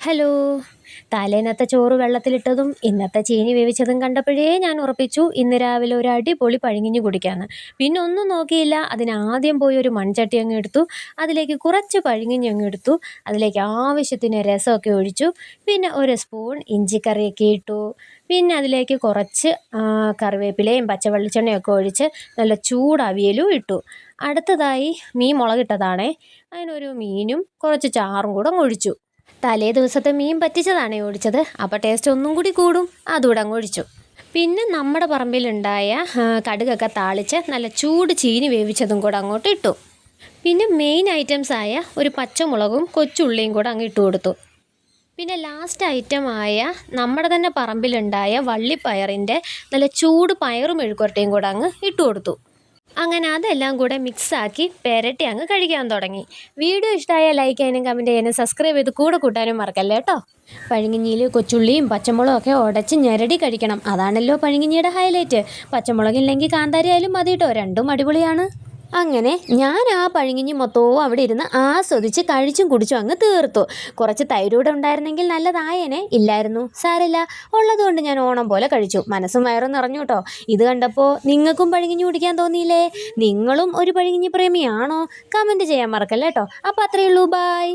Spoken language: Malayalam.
ഹലോ. തലേന്നത്തെ ചോറ് വെള്ളത്തിലിട്ടതും ഇന്നത്തെ ചീനി വേവിച്ചതും കണ്ടപ്പോഴേ ഞാൻ ഉറപ്പിച്ചു ഇന്ന് രാവിലെ ഒരു അടിപൊളി പഴങ്കഞ്ഞി കുടിക്കാമെന്ന്. പിന്നെ ഒന്നും നോക്കിയില്ല, അതിനാദ്യം പോയി ഒരു മൺചട്ടി അങ്ങ് എടുത്തു. അതിലേക്ക് കുറച്ച് പഴങ്കഞ്ഞി അങ്ങ് എടുത്തു. അതിലേക്ക് ആവശ്യത്തിന് രസമൊക്കെ ഒഴിച്ചു. പിന്നെ ഒരു സ്പൂൺ ഇഞ്ചിക്കറിയൊക്കെ ഇട്ടു. പിന്നെ അതിലേക്ക് കുറച്ച് കറിവേപ്പിലയും പച്ചവെളിച്ചെണ്ണയൊക്കെ ഒഴിച്ച് നല്ല ചൂട് അവിയലും ഇട്ടു. അടുത്തതായി മീൻ മുളകിട്ടതാണേ. അതിനൊരു മീനും കുറച്ച് ചാറും കൂടെ അങ്ങ് ഒഴിച്ചു. തലേ ദിവസത്തെ മീൻ പറ്റിച്ചതാണേ ഒഴിച്ചത്, അപ്പോൾ ടേസ്റ്റ് ഒന്നും കൂടി കൂടും. അതുകൂടെ അങ്ങ് ഒഴിച്ചു. പിന്നെ നമ്മുടെ പറമ്പിലുണ്ടായ കടുകൊക്കെ താളിച്ച് നല്ല ചൂട് ചീനി വേവിച്ചതും കൂടെ അങ്ങോട്ട് ഇട്ടു. പിന്നെ മെയിൻ ഐറ്റംസായ ഒരു പച്ചമുളകും കൊച്ചുള്ളിയും കൂടെ അങ്ങ് ഇട്ട് കൊടുത്തു. പിന്നെ ലാസ്റ്റ് ഐറ്റമായ നമ്മുടെ തന്നെ പറമ്പിലുണ്ടായ വള്ളിപ്പയറിൻ്റെ നല്ല ചൂട് പയറും മെഴുക്കുവരട്ടിയും കൂടെ അങ്ങ് ഇട്ട് കൊടുത്തു. അങ്ങനെ അതെല്ലാം കൂടെ മിക്സാക്കി പെരട്ടി അങ്ങ് കഴിക്കാൻ തുടങ്ങി. വീഡിയോ ഇഷ്ടമായാൽ ലൈക്ക് ചെയ്യാനും കമൻറ്റ് ചെയ്യാനും സബ്സ്ക്രൈബ് ചെയ്ത് കൂടെ കൂട്ടാനും മറക്കല്ലേ കേട്ടോ. പഴങ്കഞ്ഞിയിൽ കൊച്ചുള്ളിയും പച്ചമുളകും ഒക്കെ ഉടച്ച് ഞെരടി കഴിക്കണം, അതാണല്ലോ പഴങ്കഞ്ഞിയുടെ ഹൈലൈറ്റ്. പച്ചമുളകില്ലെങ്കിൽ കാന്താരി ആയാലും മതി കേട്ടോ, രണ്ടും അടിപൊളിയാണ്. അങ്ങനെ ഞാൻ ആ പഴങ്കഞ്ഞി മൊത്തവും അവിടെ ഇരുന്ന് ആസ്വദിച്ച് കഴിച്ചും കുടിച്ചും അങ്ങ് തീർത്തു. കുറച്ച് തൈരൂടെ ഉണ്ടായിരുന്നെങ്കിൽ നല്ലതായേനെ, ഇല്ലായിരുന്നു, സാരമില്ല. ഉള്ളതുകൊണ്ട് ഞാൻ ഓണം പോലെ കഴിച്ചു. മനസ്സും വയറും നിറഞ്ഞു കേട്ടോ. ഇത് കണ്ടപ്പോൾ നിങ്ങൾക്കും പഴങ്കഞ്ഞി കുടിക്കാൻ തോന്നിയില്ലേ? നിങ്ങളും ഒരു പഴങ്കഞ്ഞി പ്രേമിയാണോ? കമൻറ്റ് ചെയ്യാൻ മറക്കല്ലേ കേട്ടോ. അപ്പോൾ അത്രയേ ഉള്ളൂ, ബൈ.